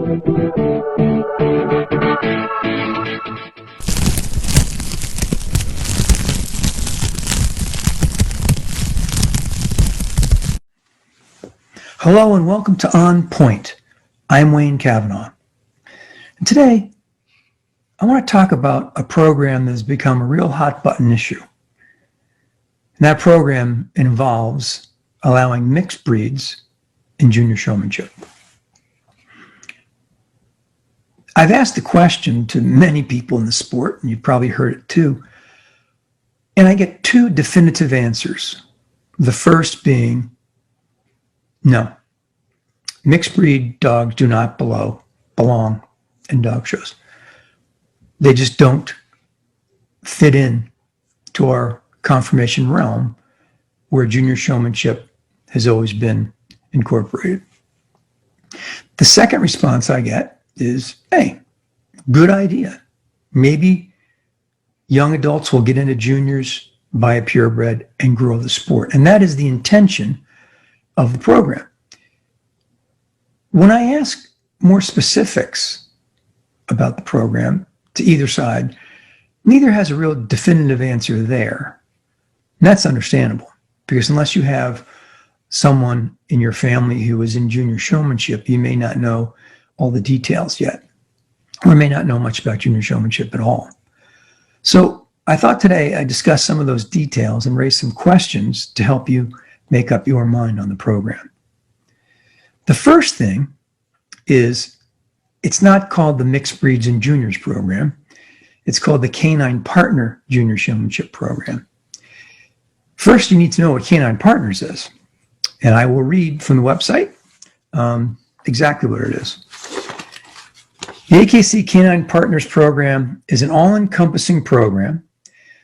Hello and welcome to On Point. I'm Wayne Cavanaugh. And today, I want to talk about a program that has become a real hot button issue. And that program involves allowing mixed breeds in junior showmanship. I've asked the question to many people in the sport, and you've probably heard it too, and I get two definitive answers. The first being, no, mixed breed dogs do not belong in dog shows. They just don't fit in to our conformation realm where junior showmanship has always been incorporated. The second response I get is, hey, good idea. Maybe young adults will get into juniors, buy a purebred, and grow the sport. And that is the intention of the program. When I ask more specifics about the program to either side, neither has a real definitive answer there. And that's understandable, because unless you have someone in your family who is in junior showmanship, you may not know all the details yet, or may not know much about junior showmanship at all. So I thought today I'd discuss some of those details and raise some questions to help you make up your mind on the program. The first thing is, it's not called the Mixed Breeds and Juniors program. It's called the Canine Partner Junior Showmanship program. First, you need to know what Canine Partners is. And I will read from the website exactly what it is. The AKC Canine Partners program is an all-encompassing program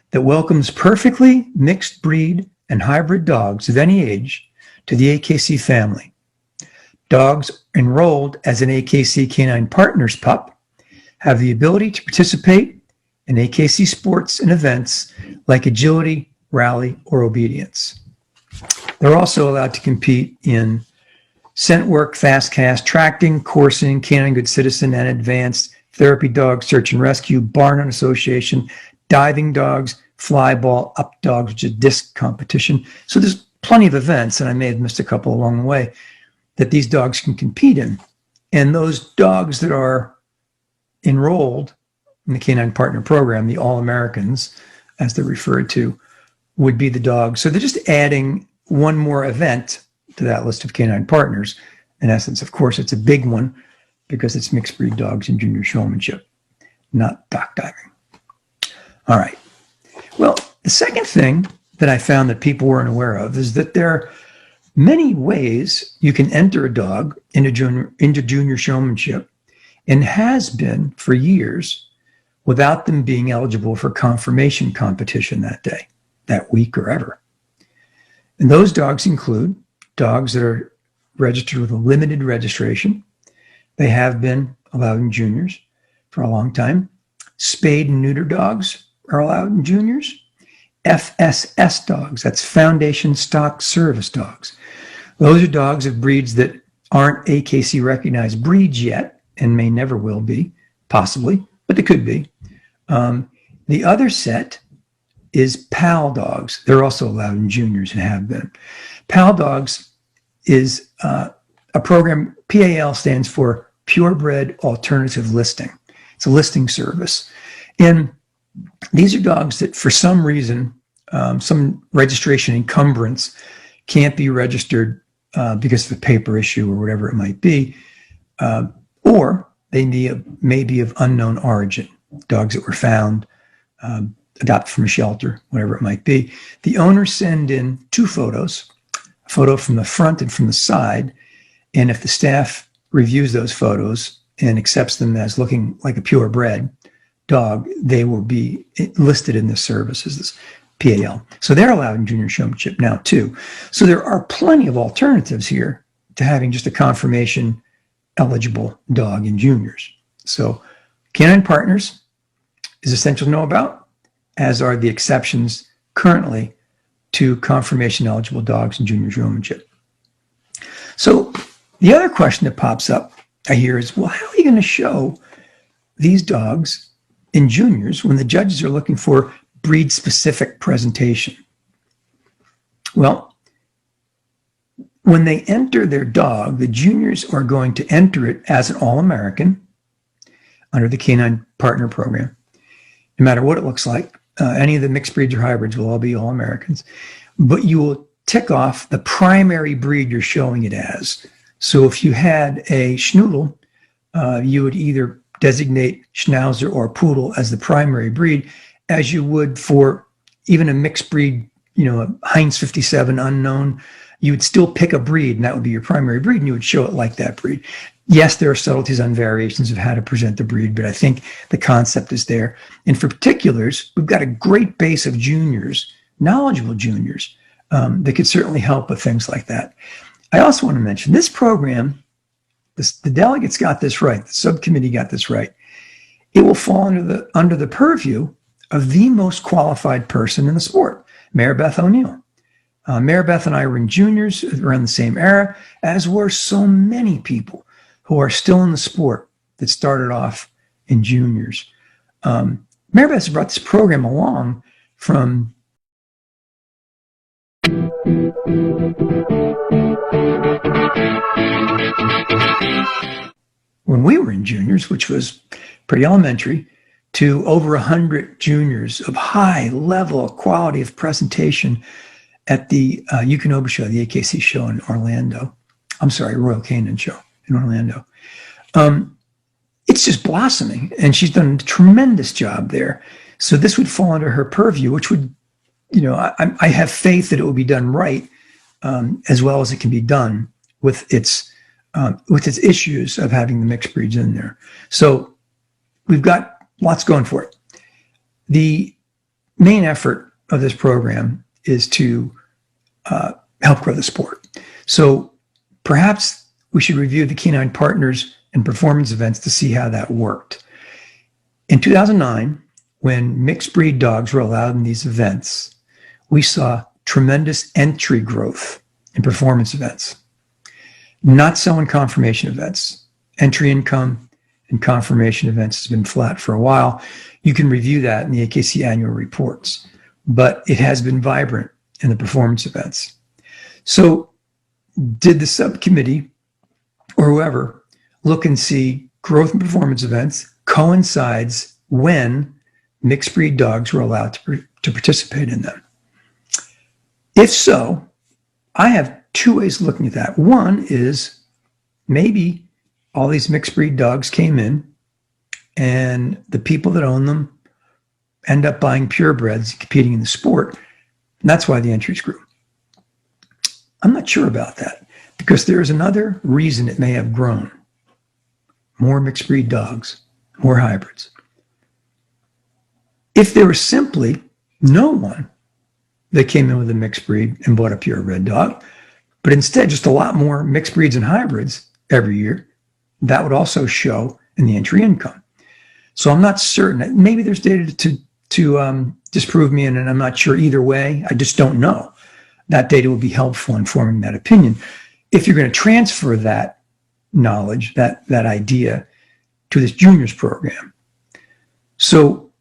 that welcomes perfectly mixed breed and hybrid dogs of any age to the AKC family. Dogs enrolled as an AKC Canine Partners pup have the ability to participate in AKC sports and events like agility, rally, or obedience. They're also allowed to compete in scent work, fast cast, tracting, coursing, canine good citizen, and advanced therapy dog, search and rescue, barn hunt association, diving dogs, fly ball, up dogs, which is disc competition. So there's plenty of events, and I may have missed a couple along the way, that these dogs can compete in. And those dogs that are enrolled in the Canine Partner program, the All-Americans, as they're referred to, would be the dogs. So they're just adding one more event to that list of canine partners. In essence, of course, it's a big one because it's mixed breed dogs in junior showmanship, not dock diving. All right. Well, the second thing that I found that people weren't aware of is that there are many ways you can enter a dog into junior showmanship, and has been for years, without them being eligible for conformation competition that day, that week, or ever. And those dogs include dogs that are registered with a limited registration. They have been allowed in juniors for a long time. Spayed and neuter dogs are allowed in juniors. FSS dogs, that's Foundation Stock Service dogs. Those are dogs of breeds that aren't AKC recognized breeds yet, and may never will be, possibly, but they could be. The other set is PAL dogs. They're also allowed in juniors and have been. PAL dogs is a program. PAL stands for Purebred Alternative Listing. It's a listing service. And these are dogs that for some reason, some registration encumbrance, can't be registered because of a paper issue or whatever it might be, or they may be of unknown origin, dogs that were found, adopted from a shelter, whatever it might be. The owners send in two photos, a photo from the front and from the side, and if the staff reviews those photos and accepts them as looking like a purebred dog, they will be listed in this service as this PAL. So they're allowed in junior showmanship now too. So there are plenty of alternatives here to having just a conformation eligible dog in juniors. So Canine Partners is essential to know about, as are the exceptions currently to conformation eligible dogs in junior showmanship. So the other question that pops up I hear is, well, how are you going to show these dogs in juniors when the judges are looking for breed-specific presentation? Well, when they enter their dog, the juniors are going to enter it as an All-American under the Canine Partner Program, no matter what it looks like. Any of the mixed breeds or hybrids will all be All-Americans, but you will tick off the primary breed you're showing it as. So if you had a Schnoodle, you would either designate Schnauzer or Poodle as the primary breed, as you would for even a mixed breed, a Heinz 57 unknown. You would still pick a breed, and that would be your primary breed, and you would show it like that breed. Yes, there are subtleties on variations of how to present the breed, but I think the concept is there. And for particulars, we've got a great base of juniors, knowledgeable juniors, that could certainly help with things like that. I also want to mention this program, the delegates got this right, the subcommittee got this right. It will fall under the purview of the most qualified person in the sport, Mary Beth O'Neill. Mary Beth and I were in juniors around the same era, as were so many people who are still in the sport that started off in juniors. Mary Beth has brought this program along from when we were in juniors, which was pretty elementary, to over 100 juniors of high level quality of presentation at the Eukanuba show, the AKC show in Orlando. I'm sorry, Royal Canin show in Orlando. It's just blossoming, and she's done a tremendous job there. So this would fall under her purview, which would, I have faith that it will be done right, as well as it can be done with its issues of having the mixed breeds in there. So we've got lots going for it. The main effort of this program is to help grow the sport. So perhaps we should review the Canine Partners and performance events to see how that worked. In 2009, when mixed breed dogs were allowed in these events, we saw tremendous entry growth in performance events. Not so in conformation events. Entry income in conformation events has been flat for a while. You can review that in the AKC annual reports, but it has been vibrant in the performance events. So did the subcommittee or whoever look and see growth in performance events coincides when mixed breed dogs were allowed to participate in them? If so, I have two ways of looking at that. One is maybe all these mixed breed dogs came in and the people that own them end up buying purebreds and competing in the sport. And that's why the entries grew. I'm not sure about that, because there is another reason it may have grown. More mixed breed dogs, more hybrids. If there was simply no one that came in with a mixed breed and bought a purebred dog, but instead just a lot more mixed breeds and hybrids every year, that would also show in the entry income. So I'm not certain. Maybe there's data to disprove me, and I'm not sure either way. I just don't know. That data will be helpful in forming that opinion. If you're going to transfer that knowledge, that idea, to this juniors program. So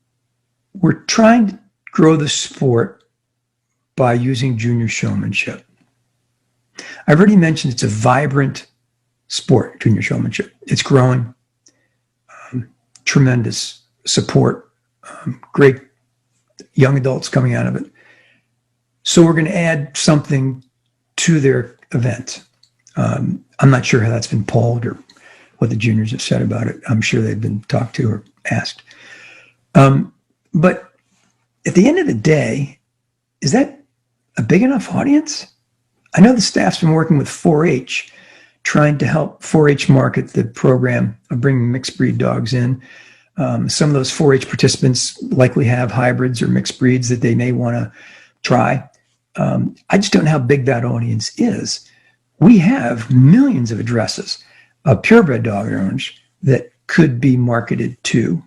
we're trying to grow the sport by using junior showmanship. I've already mentioned it's a vibrant sport, junior showmanship. It's growing. Tremendous support, great young adults coming out of it. So we're going to add something to their event. I'm not sure how that's been polled or what the juniors have said about it. I'm sure they've been talked to or asked. But at the end of the day, is that a big enough audience? I know the staff's been working with 4-H, trying to help 4-H market the program of bringing mixed breed dogs in. Some of those 4-H participants likely have hybrids or mixed breeds that they may want to try. I just don't know how big that audience is. We have millions of addresses of purebred dog owners that could be marketed to.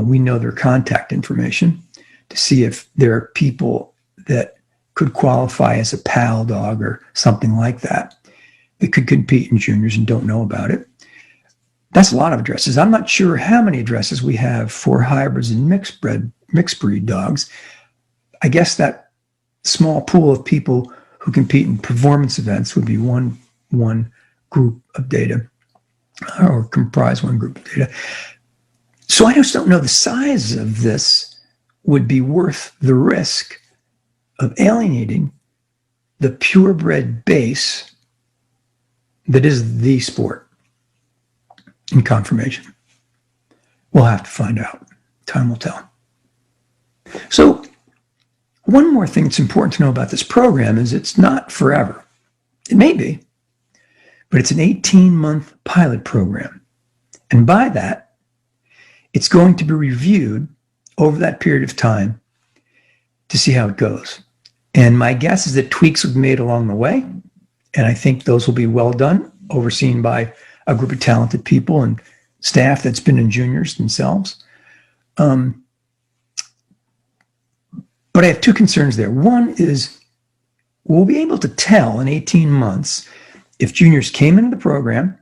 We know their contact information to see if there are people that could qualify as a PAL dog or something like that that could compete in juniors and don't know about it. That's a lot of addresses. I'm not sure how many addresses we have for hybrids and mixed breed dogs. I guess that small pool of people who compete in performance events would be one group of data, or comprise one group of data. So I just don't know the size of this would be worth the risk of alienating the purebred base that is the sport in conformation. We'll have to find out. Time will tell. So one more thing that's important to know about this program is it's not forever. It may be, but it's an 18-month pilot program. And by that, it's going to be reviewed over that period of time to see how it goes. And my guess is that tweaks will be made along the way. And I think those will be well done, overseen by a group of talented people and staff that's been in juniors themselves. But I have two concerns there. One is we'll be able to tell in 18 months if juniors came into the program,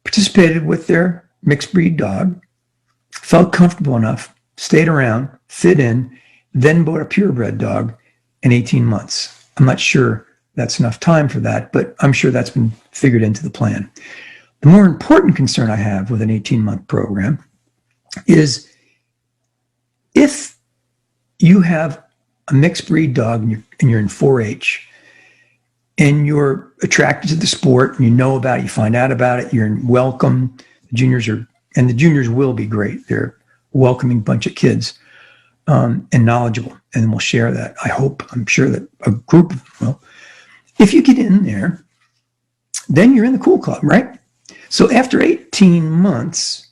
participated with their mixed breed dog, felt comfortable enough, stayed around, fit in, then bought a purebred dog in 18 months. I'm not sure that's enough time for that, but I'm sure that's been figured into the plan. The more important concern I have with an 18-month program is if you have a mixed breed dog and you're in 4-H and you're attracted to the sport and you know about it, you find out about it, you're welcome. The juniors will be great. They're a welcoming bunch of kids and knowledgeable, and we'll share that. I'm sure that a group will. If you get in there, then you're in the cool club, right? So after 18 months,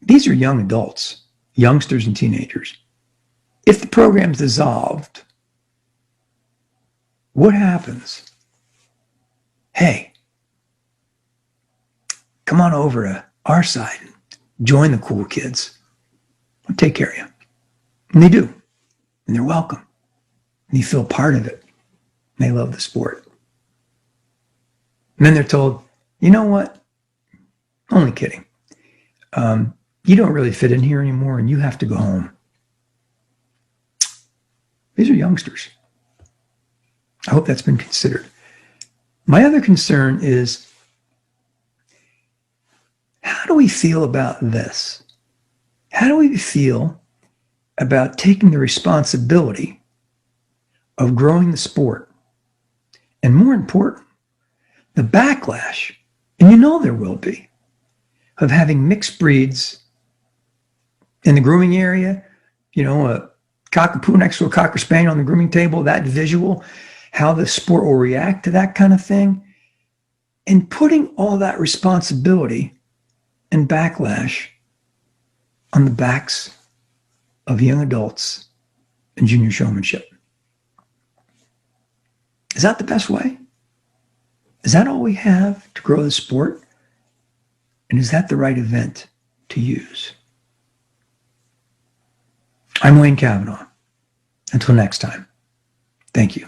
these are young adults, youngsters and teenagers. If the program's dissolved, what happens? Hey, come on over to our side and join the cool kids. We'll take care of you. And they do. And they're welcome. And you feel part of it. And they love the sport. And then they're told, you know what? Only kidding. You don't really fit in here anymore and you have to go home. These are youngsters. I hope that's been considered. My other concern is, how do we feel about this? How do we feel about taking the responsibility of growing the sport? And more important, the backlash, and you know there will be, of having mixed breeds in the grooming area, a cockapoo next to a cocker spaniel on the grooming table, that visual, how the sport will react to that kind of thing, and putting all that responsibility and backlash on the backs of young adults and junior showmanship. Is that the best way? Is that all we have to grow the sport? And is that the right event to use? I'm Wayne Cavanaugh. Until next time, thank you.